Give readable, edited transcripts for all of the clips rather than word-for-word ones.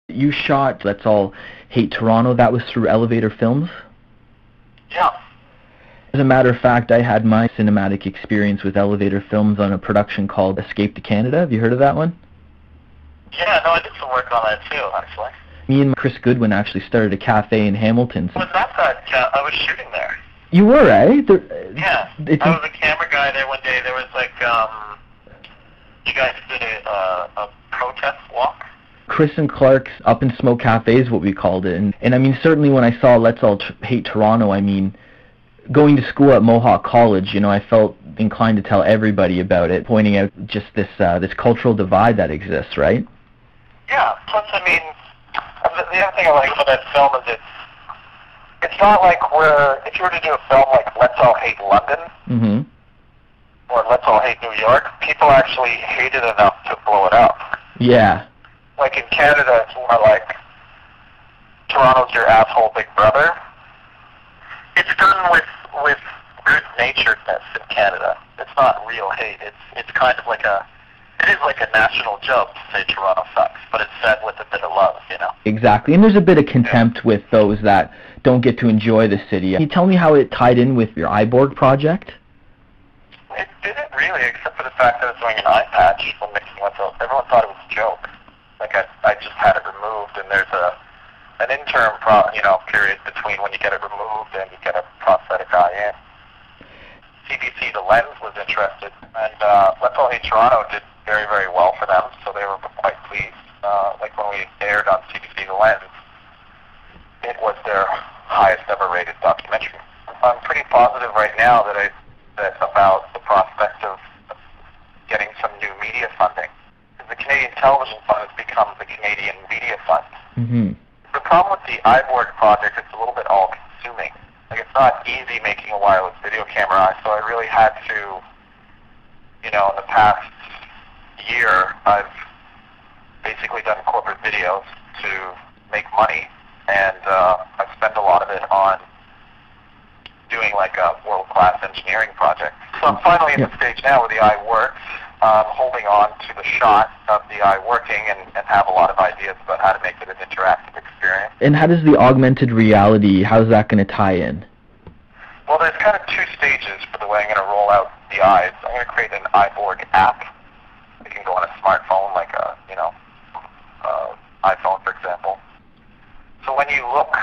You shot Let's All Hate Toronto. That was through Elevator Films? Yeah. As a matter of fact, I had my cinematic experience with Elevator Films on a production called Escape to Canada. Have you heard of that one? Yeah, no, I did some work on that too, actually. Me and Chris Goodwin actually started a cafe in Hamilton. Was that I was shooting there. You were, eh? Yeah. I was a camera guy there one day. There was like, you guys did a protest walk? Chris and Clark's Up and Smoke Cafe is what we called it. And I mean, certainly when I saw Let's All Hate Toronto, I mean, going to school at Mohawk College, you know, I felt inclined to tell everybody about it, pointing out just this cultural divide that exists, right? Yeah. Plus, I mean, the other thing I like about that film is it's not like if you were to do a film like Let's All Hate London, or Let's All Hate New York, people actually hate it enough to blow it up. Yeah. Like in Canada, it's more like Toronto's your asshole big brother. It's done with good-naturedness in Canada. It's not real hate. It's kind of like it is like a national joke to say Toronto sucks, but it's said with a bit of love, you know? Exactly, and there's a bit of contempt with those that don't get to enjoy the city. Can you tell me how it tied in with your Eyeborg project? It didn't really, except for the fact that I was doing an eye patch when making Let's All. Everyone thought it was a joke. Like I just had it removed, and there's an interim period between when you get it removed and you get a prosthetic eye in. CBC, the lens, was interested, and Let's All Hate Toronto did very, very well for them, so they were quite pleased. Like when we aired on CBC, the lens, it was their highest ever rated documentary. I'm pretty positive right now that about the prospect of getting some new media funding. The Canadian Television Fund has become the Canadian Media Fund. Mm-hmm. The problem with the Eyeborg project is it's a little bit all-consuming. Like, it's not easy making a wireless video camera, so I really had to, in the past year, I've basically done corporate videos to make money, and I've spent a lot of it on doing like a world-class engineering project. So I'm finally at the stage now where the eye works. Holding on to the shot of the eye working and have a lot of ideas about how to make it an interactive experience. And how does the augmented reality, how's that going to tie in? Well, there's kind of two stages for the way I'm going to roll out the eyes. I'm going to create an Eyeborg app. It can go on a smartphone, like a, iPhone, for example. So when you look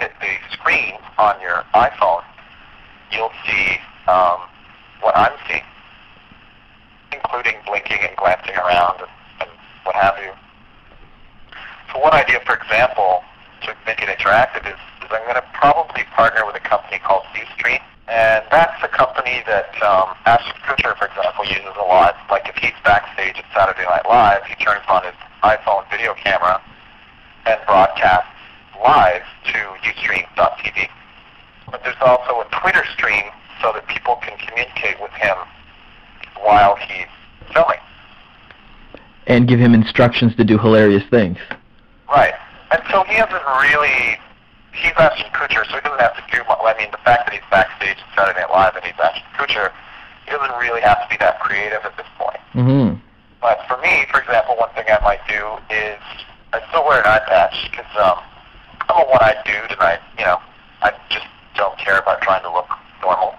at the screen on your iPhone, you'll see what I'm seeing, including blinking and glancing around and what have you. So one idea, for example, to make it interactive is I'm going to probably partner with a company called Ustream, and that's a company that Ashton Kutcher, for example, uses a lot. Like if he's backstage at Saturday Night Live, he turns on his iPhone video camera and broadcasts live to Ustream.tv. But there's also a Twitter stream so that people can communicate with him while he's filming. And give him instructions to do hilarious things. Right. And so he's Ashton Kutcher, so he doesn't have to do much. I mean, the fact that he's backstage at Saturday Night Live and he's Ashton Kutcher, he doesn't really have to be that creative at this point. Mm-hmm. But for me, for example, one thing I might do is I still wear an eye patch because I'm a one-eyed dude, and I just don't care about trying to look normal.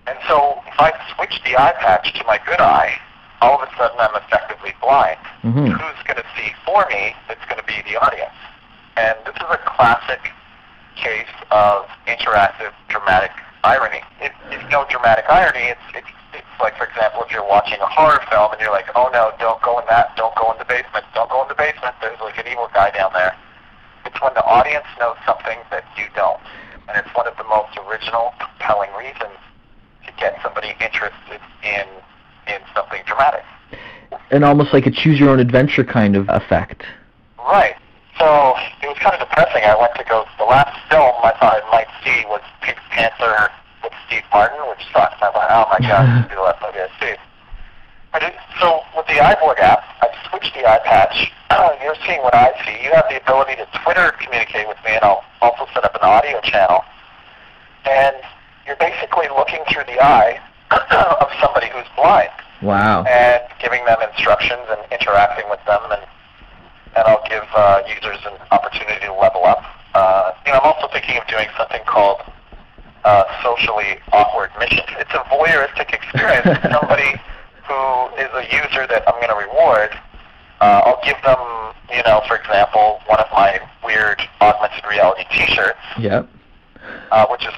And so if I switch the eye patch to my good eye, all of a sudden I'm effectively blind. Mm-hmm. Who's going to see for me? It's going to be the audience. And this is a classic case of interactive dramatic irony. It's no dramatic irony. It's like, for example, if you're watching a horror film and you're like, oh no, don't go in the basement, don't go in the basement, there's like an evil guy down there. It's when the audience knows something that you don't. And it's one of the most original, compelling reasons to get somebody interested in something dramatic. And almost like a choose-your-own-adventure kind of effect. Right. So it was kind of depressing. I went to the last film I thought I might see was Pink Panther with Steve Martin, which sucked. I thought, oh my God, this is the last movie I see. So with the Eyeborg app, I've switched the eye patch. You're seeing what I see. You have the ability to Twitter communicate with me, and I'll also set up an audio channel. And you're basically looking through the eye of somebody who's blind. Wow. And giving them instructions and interacting with them, and I'll give users an opportunity to level up. I'm also thinking of doing something called socially awkward missions. It's a voyeuristic experience. Somebody who is a user that I'm going to reward, I'll give them, for example, one of my weird augmented reality T-shirts, Yep. Which is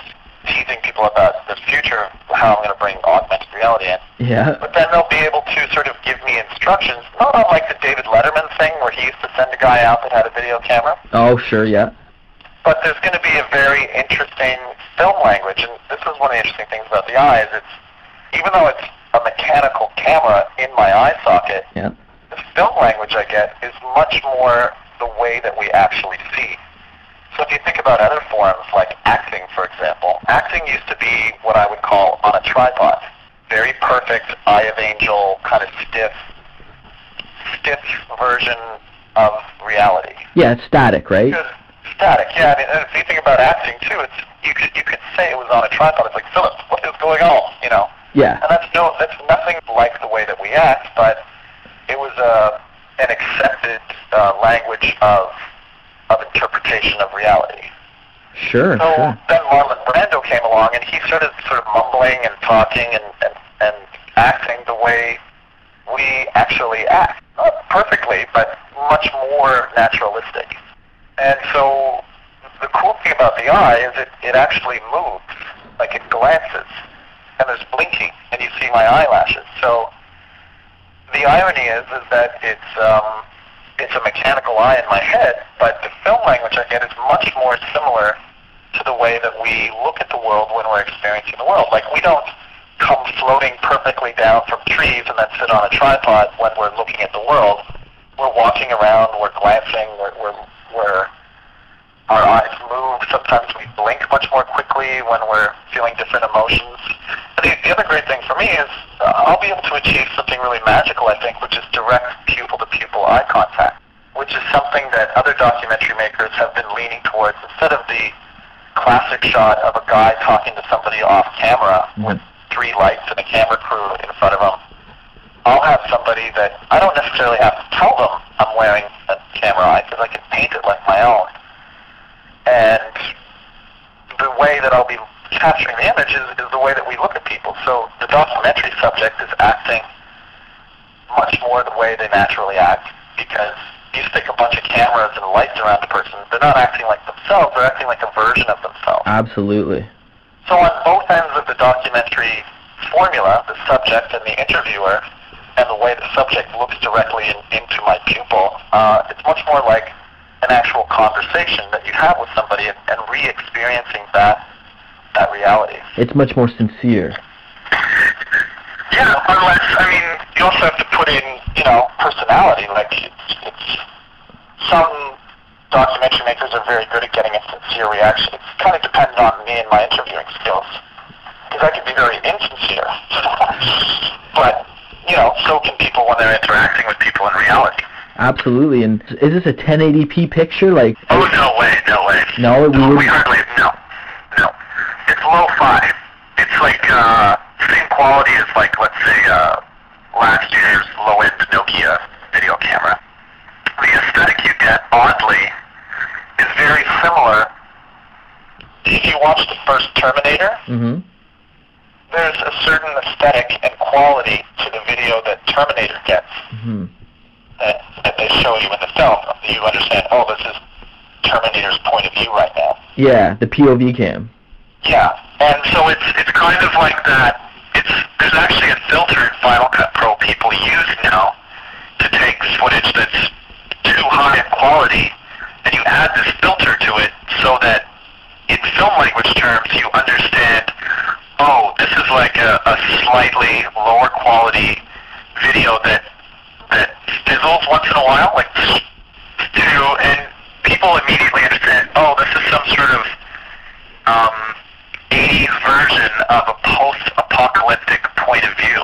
teasing people about the future of how I'm going to bring augmented reality in. Yeah. But then they'll be able to sort of give me instructions, not unlike the David Letterman thing where he used to send a guy out that had a video camera. Oh, sure, yeah. But there's going to be a very interesting film language, and this is one of the interesting things about the eye, is even though it's a mechanical camera in my eye socket, Yeah. the film language I get is much more the way that we actually see. So if you think about other forms, like acting, for example, acting used to be what I would call on a tripod. Very perfect, eye of angel, kind of stiff version of reality. Yeah, it's static, right? Because static, yeah. I mean, if you think about acting too, you could say it was on a tripod. It's like, Philip, what is going on? Yeah. And that's nothing like the way that we act, but it was an accepted language of interpretation of reality. Sure, So sure. then Marlon Brando came along, and he started sort of mumbling and talking and acting the way we actually act. Not perfectly, but much more naturalistic. And so the cool thing about the eye is it actually moves, like it glances, and there's blinking, and you see my eyelashes. So the irony is that it's a mechanical eye in my head, but the film language I get is much more similar to the way that we look at the world when we're experiencing the world. Like, we don't come floating perfectly down from trees and then sit on a tripod when we're looking at the world. We're walking around, we're glancing, we're our eyes move. Sometimes we blink much more quickly when we're feeling different emotions. The other great thing for me is I'll be able to achieve something really magical, I think, which is direct pupil-to-pupil eye contact, which is something that other documentary makers have been leaning towards. Instead of the classic shot of a guy talking to somebody off camera with 3 lights and a camera crew in front of him, I'll have somebody that I don't necessarily have to tell them I'm wearing a camera eye, because I can paint it like my own. And the way that I'll be capturing the image is the way that we look at people. So the documentary subject is acting much more the way they naturally act, because you stick a bunch of cameras and lights around a person, they're not acting like themselves, they're acting like a version of themselves. Absolutely. So on both ends of the documentary formula, the subject and the interviewer, and the way the subject looks directly into my pupil, it's much more like an actual conversation that you have with somebody and re-experiencing that reality. It's much more sincere. Yeah, unless, you also have to put in, personality. Like, it's some documentary makers are very good at getting a sincere reaction. It's kind of dependent on me and my interviewing skills, because I can be very insincere. But, so can people when they're interacting with people in reality. Absolutely. And is this a 1080p picture? Like? Oh, no way. No, we hardly. No. It's lo-fi. It's like same quality as, like, let's say last year's low-end Nokia video camera. The aesthetic you get, oddly, is very similar. If you watch the first Terminator, there's a certain aesthetic and quality to the video that Terminator gets. That they show you in the film. You understand, oh, this is Terminator's point of view right now. Yeah, the POV cam. Yeah, and so it's kind of like that. There's actually a filter in Final Cut Pro people use now to take footage that's too high in quality, and you add this filter to it so that in film language terms you understand, oh, this is like a slightly lower quality video that fizzles once in a while, like, and people immediately understand, oh, this is some sort of 80s version of a post-apocalyptic point of view.